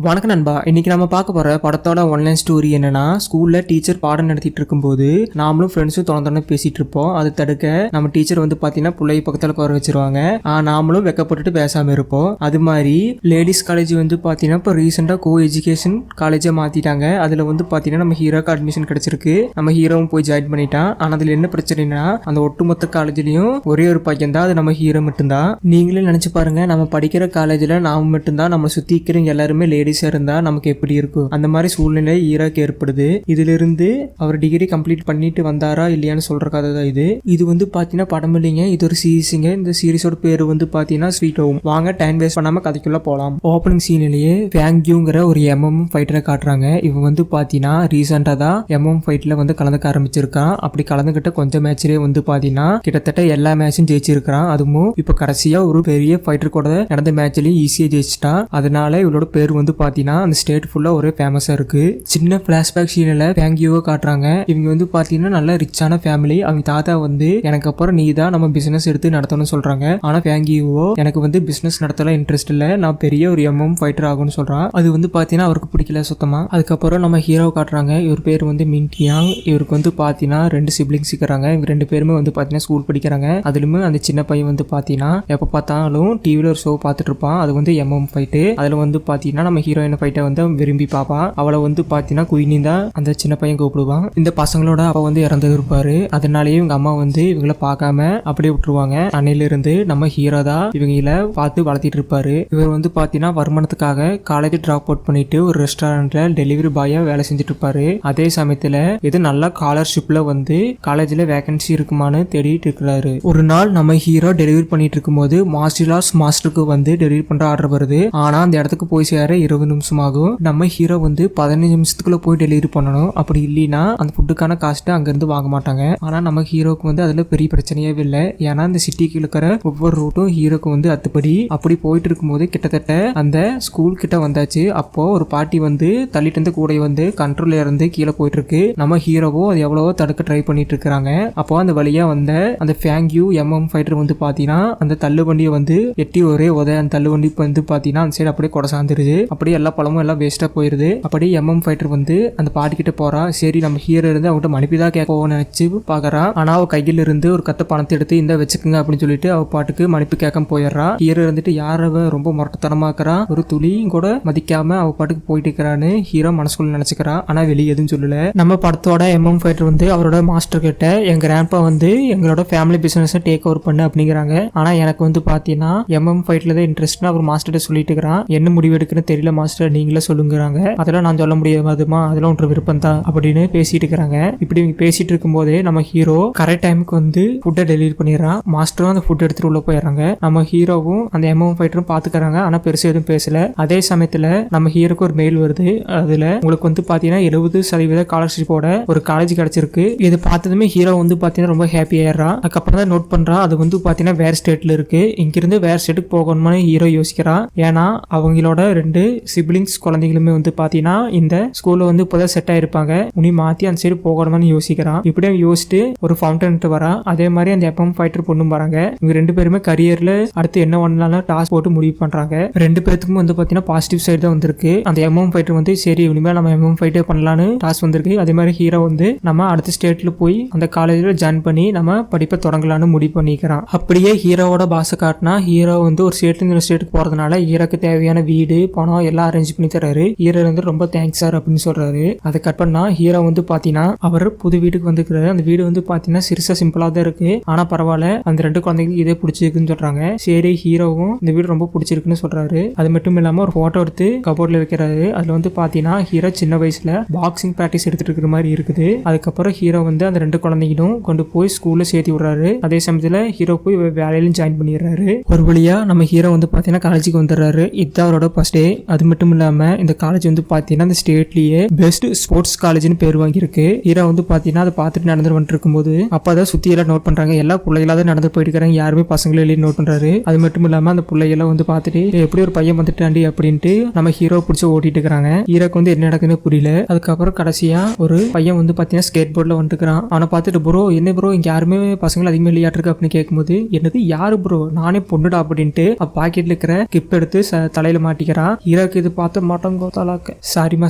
வணக்கம் நண்பா. இன்னைக்கு நம்ம பார்க்க போற படத்தோட ஒன்லைன் ஸ்டோரி என்னன்னா, ஸ்கூல்ல டீச்சர் பாடம் நடத்திட்டு இருக்கும்போது நாமளும் ஃப்ரெண்ட்ஸும் தொடர்ந்து பேசிட்டு இருப்போம். அதை தடுக்க நம்ம டீச்சர் பாத்தீங்கன்னா பிள்ளை பக்கத்துல குறை வச்சிருவாங்க. நாமளும் வெக்கப்பட்டுட்டு பேசாம இருப்போம். அது மாதிரி லேடிஸ் காலேஜ் பாத்தீங்கன்னா இப்போ ரீசெண்டா கோ எஜுகேஷன் காலேஜா மாத்திட்டாங்க. அதுல பாத்தீங்கன்னா நம்ம ஹீரோக்கு அட்மிஷன் கிடைச்சிருக்கு. நம்ம ஹீரோவும் போய் ஜாயின் பண்ணிட்டான். ஆனா அதுல என்ன பிரச்சனைனா, அந்த ஒட்டுமொத்த காலேஜ்லயும் ஒரே ஒரு பையன் தான், அது நம்ம ஹீரோ மட்டும்தான். நீங்களே நினைச்சு பாருங்க, நம்ம படிக்கிற காலேஜ்ல நாம மட்டும்தான், நம்ம சுத்தி இருக்கிற எல்லாருமே லேடிஸா இருந்தா நமக்கு எப்படி இருக்கும்? அந்த மாதிரி சூழ்நிலை ஈராக்கு ஏற்படுது. இதுல இருந்து அவர் டிகிரி கம்ப்ளீட் பண்ணிட்டு வந்தாரா இல்லையான்னு சொல்ற கதை தான் இது. இது பாத்தீங்கன்னா படம் இல்லைங்க, இது ஒரு சீரிஸுங்க. இந்த சீரிஸோட பேரு பாத்தீங்கன்னா ஸ்வீட் ஹோம். வாங்க டைம் வேஸ்ட் பண்ணாம கதைக்குள்ள போலாம். ஓப்பனிங் சீன்லயே ஃபேங்யூங்கிற ஒரு எம்எம் ஃபைட்டரை காட்டுறாங்க. இவன் பாத்தீங்கன்னா ரீசெண்டா தான் எம்எம் ஃபைட்ல கலந்துக்க ஆரம்பிச்சிருக்கான். அப்படி கலந்துகிட்ட கொஞ்சம் மேட்ச்லயே பாத்தீங்கன்னா கிட்டத்தட்ட எல்லா மேட்சும் ஜெயிச்சிருக்கான். அதுவும் இப்ப கடைசியா ஒரு பெரிய ஃபைட்டர் கூட நடந்த மேட்ச்லயும் ஈஸியா ஜெயிச்சிட்டான். அதனால இவளோட பேர் பாத்தீங்கன்னா அந்த ஸ்டேட் ஃபுல்லா ஒரே ஃபேமஸா இருக்கு. சின்ன பிளாஷ்பேக் சீன்ல ஃபேங்கியூவை காட்டுறாங்க. இவங்க பாத்தீங்கன்னா நல்ல ரிச்சான ஃபேமிலி. அவங்க தாத்தா எனக்கு அப்புறம் நீ தான் நம்ம பிசினஸ் எடுத்து நடத்தணும்னு சொல்றாங்க. ஆனா ஃபேங்கியூவோ எனக்கு பிசினஸ் நடத்தல இன்ட்ரெஸ்ட் இல்ல, நான் பெரிய ஒரு எம்எம் ஃபைட்டர் ஆகும்னு சொல்றான். அது பாத்தீங்கன்னா அவருக்கு பிடிக்கல சுத்தமா. அதுக்கப்புறம் நம்ம ஹீரோ காட்டுறாங்க. இவர் பேர் மின்டியாங். இவருக்கு பாத்தீங்கன்னா 2 சிப்ளிங்ஸ் இருக்கிறாங்க. இவங்க 2 பேருமே பாத்தீங்கன்னா ஸ்கூல் படிக்கிறாங்க. அதுலயுமே அந்த சின்ன பையன் பாத்தீங்கன்னா எப்ப பார்த்தாலும் டிவில ஒரு ஷோ பார்த்துட்டு இருப்பான். அது எம்எம் ஃபைட்டு. அதுல பாத்தீங்கன்னா நம்ம ஹீரோயின் ஃபைட்டை விரும்பி பாப்பான். அவளை பாத்தீங்கன்னா குயினி தான் அந்த சின்ன பையன் கூப்பிடுவான். இந்த பசங்களோட அவ இறந்து இருப்பாரு. அதனாலயே இவங்க அம்மா இவங்களை பார்க்காம அப்படியே விட்டுருவாங்க. அன்னையில இருந்து நம்ம ஹீரோ தான் இவங்கள பார்த்து வளர்த்திட்டு இருப்பாரு. இவர் பாத்தீங்கன்னா வருமானத்துக்காக காலேஜ் டிராப் அவுட் பண்ணிட்டு ஒரு ரெஸ்டாரண்ட்ல டெலிவரி பாயா வேலை செஞ்சுட்டு இருப்பாரு. அதே சமயத்துல இது நல்ல ஸ்காலர்ஷிப்ல காலேஜ்ல வேகன்சி இருக்குமான்னு தேடிட்டு இருக்கிறாரு. ஒரு நாள் நம்ம ஹீரோ டெலிவரி பண்ணிட்டு இருக்கும்போது மார்ஷியல் ஆர்ட்ஸ் மாஸ்டருக்கு டெலிவரி பண்ற ஆர்டர் வருது. ஆனா அந்த இடத்துக்கு போய் சேர 20 நிமிஷம் ஆகும். நம்ம ஹீரோ 15 நிமிஷத்துக்குள்ள போய் டெலிவரி பண்ணணும். அப்படி இல்லைன்னா அந்த ஃபுட்டுக்கான காஸ்ட் அங்க இருந்து வாங்க மாட்டாங்க. ஆனா நம்ம ஹீரோக்கு அதுல பெரிய பிரச்சனையே இல்லை. ஏன்னா அந்த சிட்டிக்கு இருக்கிற ஒவ்வொரு ரூட்டும் ஹீரோக்கு அத்துப்படி. அப்படி போயிட்டு இருக்கும்போது கிட்டத்தட்ட அந்த ஸ்கூல் கிட்ட வந்தாச்சு. அப்போ ஒரு பாட்டி தள்ளிட்டு இருந்து கூட கண்ட்ரோல்ல இருந்து கீழே போயிட்டு இருக்கு. நம்ம ஹீரோவோ அது எவ்வளவோ தடுக்க ட்ரை பண்ணிட்டு இருக்காங்க. அப்போ அந்த வழியா அந்த ஃபேங்யூ எம்எம் ஃபைட்டர் பாத்தீங்கன்னா அந்த தள்ளு வண்டியை எட்டி ஒரே அந்த தள்ளு வண்டி பாத்தீங்கன்னா அந்த சைடு அப்படியே கொடை சாந்துருது. அப்படியே எல்லா பழமும் எல்லாம் வேஸ்டா போயிருது. அப்படி எம்எம் ஃபைட்டர் அந்த பாட்டி கிட்ட போறா. சரி நம்ம ஹீரோ இருந்து அவங்ககிட்ட மன்னிப்புதான் கேட்க நினைச்சு பாக்குறா. ஆனா அவ கையில இருந்து ஒரு கத்த பணத்தை எடுத்து இந்த வச்சுக்குங்க அப்படின்னு சொல்லிட்டு அவ பாட்டுக்கு மன்னிப்பு கேட்க போயிடுறா. ஹீரோ யாரவ ரொம்ப முரட்டத்தனமாக்குறா, ஒரு துளி கூட மதிக்காம அவ பாட்டுக்கு போயிட்டு இருக்கிறான்னு ஹீரோ மனசுக்குள்ள நினைச்சுக்கிறா. ஆனா வெளியே எதுவும் சொல்லல. நம்ம படத்தோட எம்எம் ஃபைட்டர் அவரோட மாஸ்டர் கிட்ட எங்க கிராண்ட்பா எங்களோட ஃபேமிலி பிசினஸ் டேக் ஓவர் பண்ணு அப்படிங்கிறாங்க. ஆனா எனக்கு பாத்தீங்கன்னா எம்எம் ஃபைட்ல தான் இன்ட்ரெஸ்ட் அவர் மாஸ்டர் சொல்லிட்டு இருக்கிறான். என்ன முடிவு எடுக்குன்னு தெரியல மாஸ்டர், நீங்களே சொல்லுங்கிறாங்க. அதெல்லாம் நான் சொல்ல முடியாதுமா, அதெல்லாம் ஒன்று விருப்பம் தான் அப்படின்னு பேசிட்டு இருக்கிறாங்க. இப்படி பேசிட்டு இருக்கும் போதே நம்ம ஹீரோ கரெக்ட் டைமுக்கு ஃபுட்டை டெலிவரி பண்ணிடுறான். மாஸ்டரும் அந்த ஃபுட் எடுத்துட்டு உள்ள போயிடுறாங்க. நம்ம ஹீரோவும் அந்த எம்எம் ஃபைட்டரும் பாத்துக்கிறாங்க. ஆனா பெருசா எதுவும் பேசல. அதே சமயத்துல நம்ம ஹீரோக்கு ஒரு மெயில் வருது. அதுல உங்களுக்கு பாத்தீங்கன்னா 70% ஸ்காலர்ஷிப்போட ஒரு காலேஜ் கிடைச்சிருக்கு. இது பார்த்ததுமே ஹீரோ பாத்தீங்கன்னா ரொம்ப ஹாப்பி ஆயிடுறான். அதுக்கப்புறம் தான் நோட் பண்றான் அது பாத்தீங்கன்னா வேற ஸ்டேட்ல இருக்கு. இங்கிருந்து வேற ஸ்டேட்டுக்கு போகணும்னு ஹீரோ யோசிக்கிறான். ஏன்னா அவங்களோட 2 சிப்ளிங்ஸ் குழந்தைகளுமே பாத்தீங்கன்னா இந்த ஸ்கூல்ல இப்பதான் செட் ஆயிருப்பாங்க. உனி மாத்தி அந்த சைடு போகணும்னு யோசிக்கிறான். இப்படியே யோசிச்சுட்டு ஒரு ஃபவுண்டன் வரா. அதே மாதிரி அந்த எம்எம் ஃபைட்டர் பொண்ணும் வராங்க. இவங்க 2 பேருமே கரியர்ல அடுத்து என்ன பண்ணலாம் டாஸ்க் போட்டு முடிவு பண்றாங்க. 2 பேருக்கும் பாத்தீங்கன்னா பாசிட்டிவ் சைடு தான் வந்திருக்கு. அந்த எம்எம் ஃபைட்டர் சரி இனிமேல் நம்ம எம்எம் ஃபைட்டர் பண்ணலான்னு டாஸ்க் வந்திருக்கு. அதே மாதிரி ஹீரோ நம்ம அடுத்த ஸ்டேட்ல போய் அந்த காலேஜ்ல ஜாயின் பண்ணி நம்ம படிப்பை தொடங்கலான்னு முடிவு பண்ணிக்கிறான். அப்படியே ஹீரோவோட பாச காட்டினா ஹீரோ ஒரு ஸ்டேட்ல இருந்து ஸ்டேட்டுக்கு போறதுனால ஹீரோக்கு தேவையான வீடு பணம் எல்லாம் அரேஞ்ச் பண்ணி தராரு. ஹீரோ ரொம்ப தேங்க்ஸ் சார் அப்படின்னு சொல்றாரு. அதை கட் பண்ணா ஹீரோ பாத்தீங்கன்னா அவர் புது வீட்டுக்கு வந்துக்கிறாரு. அந்த வீடு பாத்தீங்கன்னா சிறுசா சிம்பிளா தான் இருக்கு. ஆனா பரவாயில்ல, அந்த 2 குழந்தைங்களுக்கு இதே பிடிச்சிருக்குன்னு சொல்றாங்க. சரி ஹீரோவும் இந்த வீடு ரொம்ப பிடிச்சிருக்குன்னு சொல்றாரு. அது மட்டும் இல்லாம ஒரு போட்டோ எடுத்து கபோர்ட்ல வைக்கிறாரு. அதுல பாத்தீங்கன்னா ஹீரோ சின்ன வயசுல பாக்ஸிங் பிராக்டிஸ் எடுத்துட்டு இருக்கிற மாதிரி இருக்குது. அதுக்கப்புறம் ஹீரோ அந்த 2 குழந்தைகளும் கொண்டு போய் ஸ்கூல்ல சேர்த்து விடுறாரு. அதே சமயத்துல ஹீரோ போய் வேலையிலும் ஜாயின் பண்ணிடுறாரு. ஒரு வழியா நம்ம ஹீரோ பாத்தீங்கன்னா காலேஜுக்கு வந்துடுறாரு. இதுதான் அவரோட ஃபர்ஸ்ட் டே. அது மட்டும் இல்லாம இந்த காலேஜ் பாத்தீங்கன்னா இந்த ஸ்டேட்லயே பெஸ்ட் ஸ்போர்ட்ஸ் காலேஜ்னு பேர் வாங்கியிருக்கு. ஹீரோ பாத்தீங்கன்னா அதை பார்த்துட்டு நடந்து இருக்கும்போது அப்பதான் சுத்தி எல்லாம் நோட் பண்றாங்க. எல்லா பிள்ளைகளாவது நடந்து போயிட்டு இருக்காங்க, யாருமே பசங்களே நோட் பண்றாரு. அது மட்டும் இல்லாம அந்த பிள்ளைகள் பார்த்துட்டு எப்படி ஒரு பையன் வந்துட்டாண்டி அப்படின்ட்டு நம்ம ஹீரோ பிடிச்சி ஓட்டிட்டு இருக்காங்க. ஹீரோக்கு என்ன நடக்குதுன்னு புரியல. அதுக்கப்புறம் கடைசியா ஒரு பையன் பாத்தீங்கன்னா ஸ்கேட் போர்ட்ல வந்துருக்கான். அவனை பார்த்துட்டு ப்ரோ என்ன ப்ரோ இங்க யாருமே பசங்க அதிகமாக விளையாட்டு அப்படின்னு கேட்கும்போது என்னது யாரு ப்ரோ நானே பொண்ணுடா அப்படின்ட்டு பாக்கெட்ல இருக்கிற கிப் எடுத்து தலையில மாட்டிக்கிறான். ஹீரோ ஹீரோக்கு இது பார்த்து மட்டங்கோ தலாக்க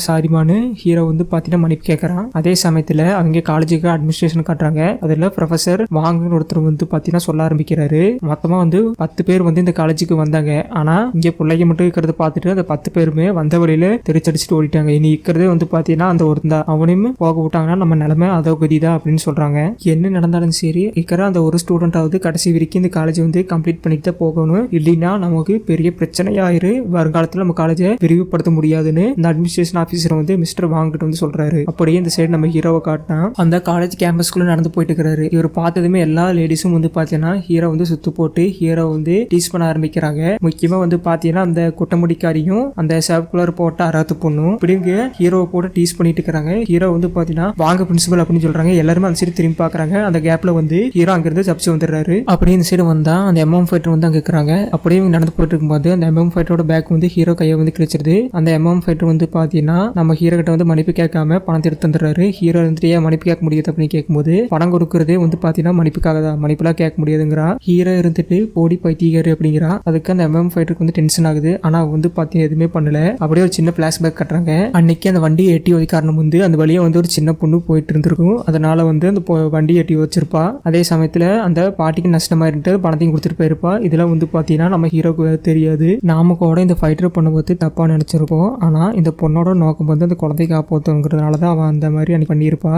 சாரிமான்னு ஹீரோ வந்து பார்த்தீங்கன்னா மன்னிப்பு கேட்குறான். அதே சமயத்தில் அவங்க காலேஜுக்கு அட்மினிஸ்ட்ரேஷன் காட்டுறாங்க. அதில் ப்ரொஃபசர் வாங்கன்னு ஒருத்தர் வந்து பார்த்தீங்கன்னா சொல்ல ஆரம்பிக்கிறாரு. மொத்தமாக வந்து 10 பேர் வந்து இந்த காலேஜுக்கு வந்தாங்க. ஆனால் இங்கே பிள்ளைங்க மட்டும் இருக்கிறத பார்த்துட்டு அந்த 10 பேருமே வந்த வழியில தெரிச்சடிச்சுட்டு ஓடிட்டாங்க. இனி இருக்கிறதே வந்து பார்த்தீங்கன்னா அந்த ஒருத்தா அவனையும் போக விட்டாங்கன்னா நம்ம நிலைமை அதோ கதிதான் அப்படின்னு சொல்றாங்க. என்ன நடந்தாலும் சரி இருக்கிற அந்த ஒரு ஸ்டூடெண்டாவது கடைசி வரைக்கும் இந்த காலேஜ் வந்து கம்ப்ளீட் பண்ணிட்டு தான் போகணும். இல்லைன்னா நமக்கு பெரிய பிரச்சனையாயிரு. வருங்காலத்தில் நம்ம காலேஜை விரிவுபடுத்த முடியாதுன்னு இந்த அட்மினிஸ்ட்ரேஷன் ஆஃபீஸர் வந்து மிஸ்டர் வாங்கிட்டு வந்து சொல்றாரு. அப்படியே இந்த சைடு நம்ம ஹீரோவை காட்டினா அந்த காலேஜ் கேம்பஸ்குள்ள நடந்து போயிட்டு இருக்கிறாரு. இவர் பார்த்ததுமே எல்லா லேடிஸும் வந்து பார்த்தீங்கன்னா ஹீரோ வந்து சுத்து போட்டு ஹீரோ வந்து டீஸ் பண்ண ஆரம்பிக்கிறாங்க. முக்கியமா வந்து பார்த்தீங்கன்னா அந்த குட்டமுடிக்காரியும் அந்த சர்க்குலர் போட்ட அராத்து பொண்ணும் இப்படிங்க ஹீரோவை போட்டு டீஸ் பண்ணிட்டு இருக்காங்க. ஹீரோ வந்து பார்த்தீங்கன்னா வாங்க பிரின்சிபல் அப்படின்னு சொல்றாங்க. எல்லாருமே அந்த சைடு திரும்பி பாக்குறாங்க. அந்த கேப்ல வந்து ஹீரோ அங்கிருந்து தப்பிச்சு வந்துடுறாரு. அப்படியே இந்த சைடு வந்தா அந்த எம்எம் ஃபைட்டர் வந்து அங்க இருக்கிறாங்க. அப்படியே நடந்து போயிட்டு இருக்கும்போது அந்த எம்எம் ஃபைட்டரோட பேக் வந்து ஹீரோ கையை வந்து கிழிச்சிருது. அந்த எம்எம் ஃபைட்டர் வந்து பார்த்தீங்கன்னா நம்ம ஹீரோ கிட்ட வந்து மன்னிப்பு கேட்காம பணத்தை எடுத்து வந்துடுறாரு. ஹீரோ வந்துட்டு ஏன் மன்னிப்பு கேட்க முடியாது அப்படின்னு கேட்கும்போது பணம் கொடுக்கறதே வந்து பார்த்தீங்கன்னா மன்னிப்புக்காக தான், மன்னிப்புலாம் கேட்க முடியாதுங்கிறா. ஹீரோ இருந்துட்டு போடி பைத்தியக்காரு அப்படிங்கிறா. அதுக்கு அந்த எம்எம் ஃபைட்டருக்கு வந்து டென்ஷன் ஆகுது. ஆனா வந்து பார்த்தீங்கன்னா எதுவுமே பண்ணல. அப்படியே ஒரு சின்ன பிளாஷ்பேக் கட்டுறாங்க. அன்னைக்கு அந்த வண்டியை எட்டி வச்சு காரணம் வந்து அந்த வழியை வந்து ஒரு சின்ன பொண்ணு போயிட்டு இருந்திருக்கும். அதனால வந்து அந்த வண்டி எட்டி வச்சிருப்பா. அதே சமயத்துல அந்த பாட்டிக்கு நஷ்டமாயிட்டு பணத்தையும் கொடுத்துட்டு போயிருப்பா. இதெல்லாம் வந்து பாத்தீங்கன்னா நம்ம ஹீரோக்கு தெரியாது. நாம கூட இந்த ஃபைட்டர் பொண்ணை பத்தி தப்பா நினைச்சிருப்போம். ஆனா இந்த பொண்ணோட நோக்கம் வந்து அந்த குழந்தை காப்பாத்துங்கிறதுனாலதான் அவன் அந்த மாதிரி அன்னைக்கு பண்ணியிருப்பா.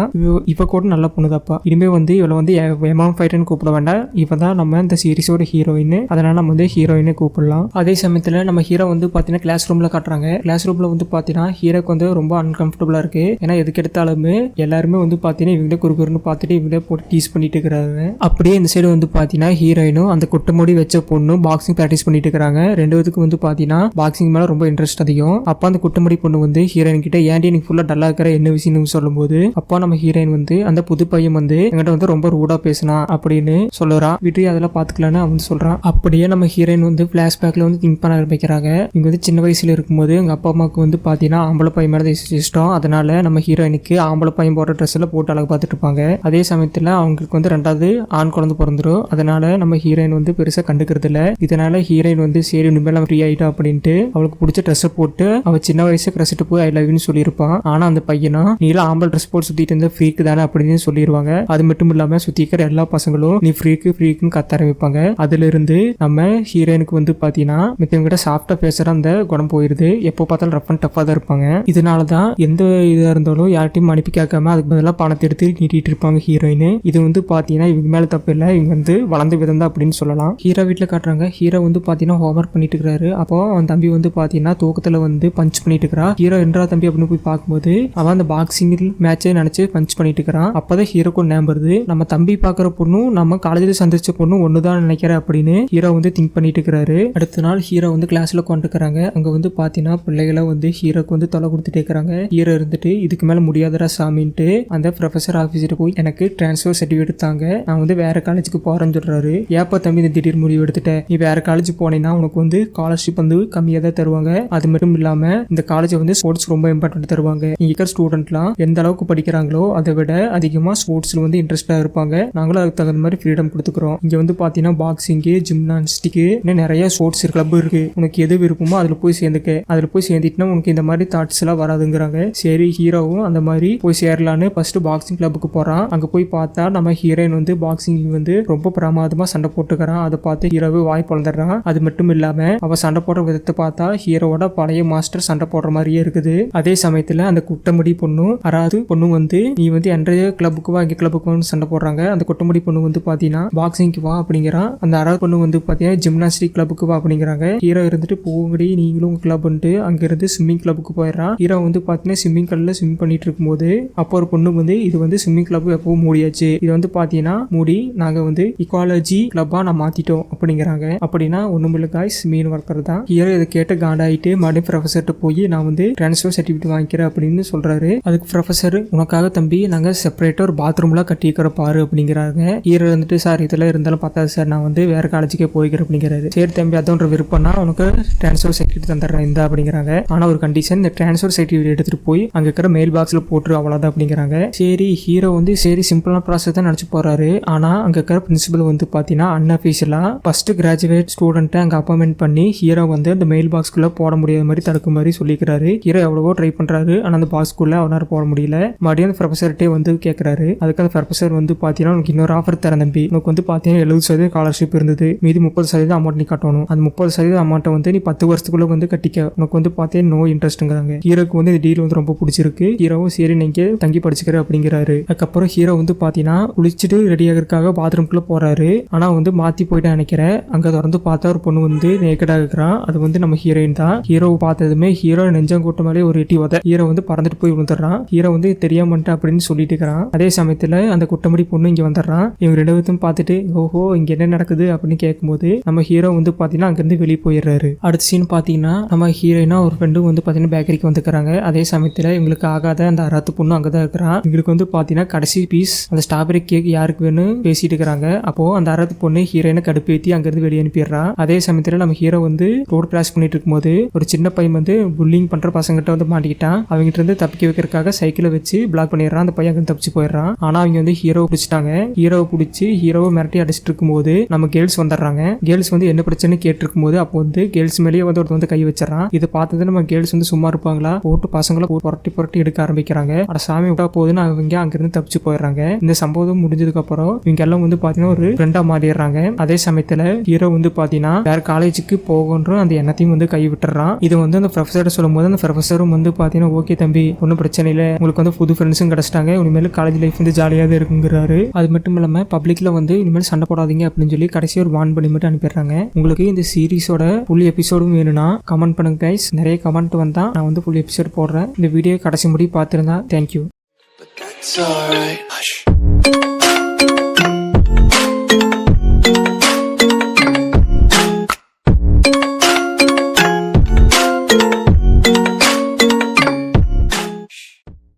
இவ கூட நல்ல பொண்ணு தப்பா. இனிமே வந்து இவளை வந்து எமாம் ஃபைட்டர்னு கூப்பிட வேண்டாம். இவ தான் நம்ம இந்த சீரிஸோட ஹீரோயின். அதனால நம்ம வந்து ஹீரோயினை கூப்பிடலாம். அதே சமயத்துல நம்ம ஹீரோ வந்து பாத்தீங்கன்னா கிளாஸ் ரூம்ல காட்டுறாங்க. கிளாஸ் ரூம்ல வந்து பாத்தீங்கன்னா ஹீரோக்கு வந்து ரொம்ப அன்கம்ஃபர்டபுளா இருக்கு. ஏன்னா எதுக்கு எடுத்தாலுமே எல்லாருமே வந்து பாத்தீங்கன்னா இவங்களே குறுகுறுன்னு பார்த்துட்டு இவங்களே போட்டு டீஸ் பண்ணிட்டு இருக்கிறாங்க. அப்படியே இந்த சைடு வந்து பாத்தீங்கன்னா ஹீரோயினும் அந்த குட்டமுடி வச்ச பொண்ணும் பாக்ஸிங் பிராக்டிஸ் பண்ணிட்டு இருக்காங்க. ரெண்டு பேருக்கு வந்து பாத்தீங்கன்னா பாக்ஸிங் மேல ரொம்ப இன்ட்ரெஸ்ட் அதிகம். அப்ப அந்த குட்டமுடி பொண்ணு வந்து ஹீரோயின் கிட்ட ஏன்டி நீ ஃபுல்லா டல்லா இருக்கிற என்ன விஷயம்னு சொல்லும் போது அப்பா நம்ம ஹீரோயின் வந்து அந்த புது பையன் வந்து என்கிட்ட வந்து ரொம்ப ரூடா பேசினா அப்படின்னு சொல்லுறா. விட்டு அதெல்லாம் பாத்துக்கலான்னு அவன் சொல்றான். அப்படியே நம்ம ஹீரோயின் வந்து பிளாஷ்பேக்ல வந்து திங்க் பண்ண ஆரம்பிக்கிறாங்க. இவங்க வந்து சின்ன வயசுல இருக்கும்போது எங்க அப்பா அம்மாவுக்கு வந்து பாத்தீங்கன்னா ஆம்பளை பையன் மேல இஷ்டம். அதனால நம்ம ஹீரோயினுக்கு ஆம்பளை பையன் போடுற ட்ரெஸ் எல்லாம் போட்டு அழகு பார்த்துட்டு இருப்பாங்க. அதே சமயத்துல அவங்களுக்கு வந்து 2வது ஆண் குழந்தை பிறந்துரும். அதனால நம்ம ஹீரோயின் வந்து பெருசா கண்டுக்கிறது இல்ல. இதனால ஹீரோயின் வந்து சரி இனிமேல் ஃப்ரீ ஆயிட்டா அப்படின்ட்டு அவளுக்கு பிடிச்ச ட்ரெஸ் போட்டு அவ சின்ன வயசு கிரசிட்டு போய் ஐ லவ் யூன்னு சொல்லியிருப்பான். ஆனா அந்த பையனா நீலாம் ஆம்பளை ட்ரெஸ் போட்டு சுத்திட்டு இருந்த ஃப்ரீக்கு தானே அப்படின்னு சொல்லிடுவாங்க. அது மட்டும் இல்லாம சுத்தி இருக்கிற எல்லா பசங்களும் நீ ஃப்ரீக்குன்னு கத்த ஆரம்பிப்பாங்க. அதுல இருந்து நம்ம ஹீரோயினுக்கு வந்து பாத்தீங்கன்னா மித்தவங்கிட்ட சாஃப்டா பேசுற அந்த குணம் போயிருது. எப்போ பார்த்தாலும் ரஃப் அண்ட் டஃபா தான் இருப்பாங்க. இதனாலதான் எந்த இதா இருந்தாலும் யார்ட்டையும் அனுப்பி கேட்காம அதுக்கு பதிலாக பணத்தை எடுத்து நீட்டிட்டு இருப்பாங்க ஹீரோயின். இது வந்து பாத்தீங்கன்னா இவங்க மேல தப்பு இல்லை, இவங்க வந்து வளர்ந்த விதம் தான் அப்படின்னு சொல்லலாம். ஹீரோ வீட்டுல காட்டுறாங்க. ஹீரோ வந்து பாத்தீங்கன்னா ஹோம்ஒர்க் பண்ணிட்டு இருக்காரு. அப்போ அவன் தம்பி வந்து பாத்தீங்கன்னா தூக்கத்துல வந்து பஞ்ச் பண்ணிட்டு இருக்கிறா. ஹீரோ என்றா தம்பி அப்படின்னு போய் பார்க்கும்போது அவன் அந்த பாக்ஸிங் மேட்சை நினைச்சு பஞ்ச் பண்ணிட்டு இருக்கிறான். அப்பதான் ஹீரோக்கு ஞாபகம் வருது நம்ம தம்பி பாக்குற பொண்ணும் நம்ம காலேஜ்ல சந்திச்ச பொண்ணும் ஒண்ணுதான் நினைக்கிறேன் அப்படின்னு ஹீரோ வந்து திங்க் பண்ணிட்டு இருக்கிறாரு. அடுத்த நாள் ஹீரோ வந்து கிளாஸ்ல கொண்டுக்கிறாங்க. அங்க வந்து பாத்தீங்கன்னா பிள்ளைகளை வந்து ஹீரோக்கு வந்து தொலை கொடுத்துட்டே இருக்கிறாங்க. ஹீரோ இருந்துட்டு இதுக்கு மேல முடியாதரா சாமின்ட்டு அந்த ப்ரொஃபசர் ஆஃபீஸர் போய் எனக்கு டிரான்ஸ்ஃபர் சர்டிஃபிகேட் தாங்க, நான் வந்து வேற காலேஜுக்கு போறேன்னு சொல்றாரு. ஏப்பா தம்பி இந்த திடீர் முடிவு எடுத்துட்ட, நீ வேற காலேஜ் போனீங்கன்னா உனக்கு வந்து ஸ்காலர்ஷிப் வந்து கம்மியா தான் தருவாங்க. அது மட்டும் இல்லாம இந்த காலேஜ் வந்து ஸ்போர்ட்ஸ் ரொம்ப இம்பார்ட்டன்ட் தருவாங்க. இங்க இருக்கிற ஸ்டூடெண்ட்லாம் எந்த அளவுக்கு படிக்கிறாங்களோ அதை விட அதிகமா ஸ்போர்ட்ஸ்ல வந்து இன்ட்ரெஸ்டா இருப்பாங்க. நாங்களும் அதுக்கு தகுந்த மாதிரி ஃப்ரீடம் கொடுத்துக்கிறோம். இங்க வந்து பாத்தீங்கன்னா பாக்ஸிங்கு, ஜிம்னாஸ்டிக், இன்னும் நிறைய ஸ்போர்ட்ஸ் கிளப் இருக்கு. உனக்கு எது விருப்பமோ அதுல போய் சேர்ந்துக்க. அதுல போய் சேர்ந்துட்டுனா உனக்கு இந்த மாதிரி தாட்ஸ் எல்லாம் வராதுங்கிறாங்க. சரி ஹீரோவும் அந்த மாதிரி போய் சேரலான்னு ஃபர்ஸ்ட் பாக்ஸிங் கிளப்புக்கு போறான். அங்க போய் பார்த்தா நம்ம ஹீரோயின் வந்து பாக்ஸிங் வந்து ரொம்ப பிரமாதமா சண்டை போட்டுக்கிறான். அதை பார்த்து ஹீரோவே வாய் பொழந்துடுறான். அது மட்டும் இல்லாம அவ சண்டை போடுற விதத்தை பார்த்தா ஹீரோவோட பழைய மாஸ்டர் சண்டை போடுற மாதிரியே இருக்குது. அதே சமயத்துல அந்த குட்டமுடி பொண்ணும் அராது பொண்ணு வந்து நீ வந்து என்டைய கிளப்புக்கு வா, இங்க கிளப்புக்கு சண்டை போடுறாங்க. அந்த குட்டமுடி பொண்ணு வந்து பாத்தீங்கன்னா பாக்ஸிங்க்கு வா அப்படிங்கிறான். அந்த அராது பொண்ணு வந்து பாத்தீங்கன்னா ஜிம்னாஸ்டிக் கிளப்புக்கு வா அப்படிங்கிறாங்க. ஹீரோ இருந்துட்டு போங்கடி நீங்களும் உங்க கிளப்ன்ட்டு அங்க இருந்து ஸ்விம்மிங் கிளப்புக்கு போயிடறான். ஹீரோ வந்து பாத்தீங்கன்னா ஸ்விம்மிங் கல்ல ஸ்விம் பண்ணிட்டு இருக்கும்போது அப்போ ஒரு பொண்ணு வந்து இது வந்து ஸ்விம்மிங் கிளப் எப்பவும் மூடியாச்சு, இது வந்து பாத்தீங்கன்னா மூடி நாங்க வந்து இக்காலஜி கிளப்பா நான் மாத்திட்டோம் அப்படிங்கிறாங்க. அப்படின்னா ஒண்ணுமில்ல காய்ஸ் மீன் ஒர்க்கர் தான். ஹீரோ இதை கேட்டு காண்டாயிட்டு மறுபடியும் ப்ரொஃபசர்கிட்ட போய் நான் வந்து டிரான்ஸ்ஃபர் சர்டிஃபிகேட் வாங்கிக்கிறேன் அப்படின்னு சொல்றாரு. அதுக்கு ப்ரொஃபசர் உனக்காக தம்பி நாங்க செப்பரேட்டா ஒரு பாத்ரூம்லாம் கட்டிக்கிற பாரு அப்படிங்கிறாங்க. ஹீரோ வந்துட்டு சார் இதெல்லாம் இருந்தாலும் பார்த்தாது சார், நான் வந்து வேற காலேஜுக்கே போய்க்கிறேன் அப்படிங்கிறாரு. சரி தம்பி அதோன்ற விருப்பம்னா உனக்கு டிரான்ஸ்ஃபர் சர்டிஃபிகேட் தந்துடுறேன் இந்த அப்படிங்கிறாங்க. ஆனா ஒரு கண்டிஷன், இந்த டிரான்ஸ்ஃபர் சர்டிஃபிகேட் எடுத்துட்டு போய் அங்க இருக்கிற மெயில் பாக்ஸ்ல போட்டு அவ்வளவுதான் அப்படிங்கிறாங்க. சரி ஹீரோ வந்து சரி சிம்பிளான ப்ராசஸ் தான் நினைச்சு போறாரு. ஆனா அங்க இருக்கிற பிரின்சிபல் வந்து பாத்தீங்கன்னா அன்அஃபிஷியலா ஃபர்ஸ்ட் கிராஜுவேட் ஸ்டூடெண்ட் அங்க அப்பாயின்மெண்ட் பண்ணி ஹீரோ வந்து அந்த மெயில் பாக்ஸ்குள்ள போட போட முடியாத மாதிரி தடுக்க மாதிரி சொல்லிக்கிறாரு. ஹீரோ எவ்வளவோ ட்ரை பண்றாரு, ஆனா அந்த பாக்ஸ்குள்ள அவனால போட முடியல. மறுபடியும் அந்த ப்ரொஃபஸர்கிட்டே வந்து கேட்கறாரு. அதுக்கு அந்த ப்ரொஃபஸர் வந்து பாத்தீங்கன்னா உனக்கு இன்னொரு ஆஃபர் தரேன் தம்பி, உனக்கு வந்து பாத்தீங்கன்னா 70% ஸ்காலர்ஷிப் இருந்தது, மீதி 30% அமௌண்ட் நீ கட்டணும். அந்த 30% அமௌண்ட்டை வந்து நீ 10 வருஷத்துக்குள்ள வந்து கட்டிக்க, உனக்கு வந்து பாத்தீங்கன்னா நோ இன்ட்ரெஸ்ட்ங்கிறாங்க. ஹீரோக்கு வந்து இந்த டீல் வந்து ரொம்ப பிடிச்சிருக்கு. ஹீரோவும் சரி நீங்க தங்கி படிச்சுக்கிற அப்படிங்கிறாரு. அதுக்கப்புறம் ஹீரோ வந்து பாத்தீங்கன்னா குளிச்சுட்டு ரெடி ஆகிறதுக்காக பாத்ரூம்குள்ள போறாரு. ஆனா வந்து மாத்தி போயிட்டு நினைக்கிறேன். அங்க தொடர்ந்து பார்த்தா ஒரு பொண்ணு வந்து நேக்கடா இருக்கிறான். அது வந்து நம்ம ஹீரோயின் தான். ஹீரோவை பார்த்ததுமே ஹீரோ நெஞ்சங்கூட்ட மேலே ஒரு எட்டி உத ஹீரோ வந்து பறந்துட்டு போய் விழுந்துடுறான். ஹீரோ வந்து தெரியாமட்டா அப்படின்னு சொல்லிட்டு இருக்கிறான். அதே சமயத்துல அந்த குட்டமடி பொண்ணு இங்க வந்துடுறான். இவங்க 2 பேரும் பார்த்துட்டு ஓஹோ இங்க என்ன நடக்குது அப்படின்னு கேட்கும்போது நம்ம ஹீரோ வந்து பாத்தீங்கன்னா அங்கிருந்து வெளியே போயிடுறாரு. அடுத்த சீன் பாத்தீங்கன்னா நம்ம ஹீரோயினா ஒரு ஃப்ரெண்டும் வந்து பாத்தீங்கன்னா பேக்கரிக்கு வந்துக்கிறாங்க. அதே சமயத்துல இவங்களுக்கு ஆகாத அந்த அராத்து பொண்ணு அங்கதான் இருக்கிறான். இவங்களுக்கு வந்து பாத்தீங்கன்னா கடைசி பீஸ் அந்த ஸ்ட்ராபெரி கேக் யாருக்கு வேணும் பேசிட்டு இருக்கிறாங்க. அப்போ அந்த அராத்து பொண்ணு ஹீரோயினை கடுப்பேத்தி அங்கிருந்து வெளியே அனுப்பிடுறான். அதே சமயத்துல நம்ம ஹீரோ வந்து ரோட் கிராஸ் பண்ணிட்டு இருக்கும்போது ஒரு சின்ன பையன் வந்து புல்லிங் பண்ற பசங்கிட்ட வந்து மாட்டிக்கிட்டான். அவங்கிட்ட இருந்து தப்பிக்க வைக்கிறதுக்காக சைக்கிளை வச்சு பிளாக் பண்ணிடுறான். அந்த பையன் அங்கிருந்து தப்பிச்சு போயிடுறான். ஆனா அவங்க வந்து ஹீரோவை பிடிச்சிட்டாங்க. ஹீரோவை பிடிச்சி ஹீரோவை மிரட்டி அடிச்சிட்டு இருக்கும்போது நம்ம கேர்ள்ஸ் வந்துடுறாங்க. கேர்ள்ஸ் வந்து என்ன பிரச்சனை கேட்டிருக்கும் போது அப்போ வந்து கேர்ள்ஸ் மேலேயே வந்து ஒருத்தர் வந்து கை வச்சிடறான். இதை பார்த்தது நம்ம கேர்ள்ஸ் வந்து சும்மா இருப்பாங்களா, போட்டு பசங்களை புரட்டி புரட்டி எடுக்க ஆரம்பிக்கிறாங்க. அட சாமி விட்டா போதுன்னு அவங்க அங்கிருந்து தப்பிச்சு போயிடுறாங்க. இந்த சம்பவம் முடிஞ்சதுக்கு அப்புறம் இவங்க எல்லாம் வந்து பாத்தீங்கன்னா ஒரு ஃப்ரெண்டா மாறிடுறாங்க. அதே சமயத்துல ஹீரோ வந்து பாத்தீங்கன்னா வேற காலேஜுக்கு போகன்ற அந்த எண்ணத்தையும் வந்து கை விட்டுறான். இது வந்து அந்த ப்ரொஃபஸர் சொல்லும் போது அந்த ப்ரொஃபஸரும் வந்து பாத்தீங்கன்னா ஓகே தம்பி ஒன்றும் பிரச்சனை இல்லை, உங்களுக்கு வந்து புது ஃப்ரெண்ட்ஸும் கிடைச்சிட்டாங்க, இனிமேல் காலேஜ் லைஃப் வந்து ஜாலியாக தான் இருக்குங்கிறாரு. அது மட்டும் இல்லாம பப்ளிக்ல வந்து இனிமேல் சண்டை போடாதீங்க அப்படின்னு சொல்லி கடைசி ஒரு வான் பண்ணி மட்டும் அனுப்பிடுறாங்க. உங்களுக்கு இந்த சீரிஸோட ஃபுல் எபிசோடும் வேணும்னா கமெண்ட் பண்ணுங்க கைஸ். நிறைய கமெண்ட் வந்தா நான் வந்து ஃபுல் எபிசோட் போடுறேன். இந்த வீடியோ கடைசி முடி பார்த்துருந்தா தேங்க்யூ.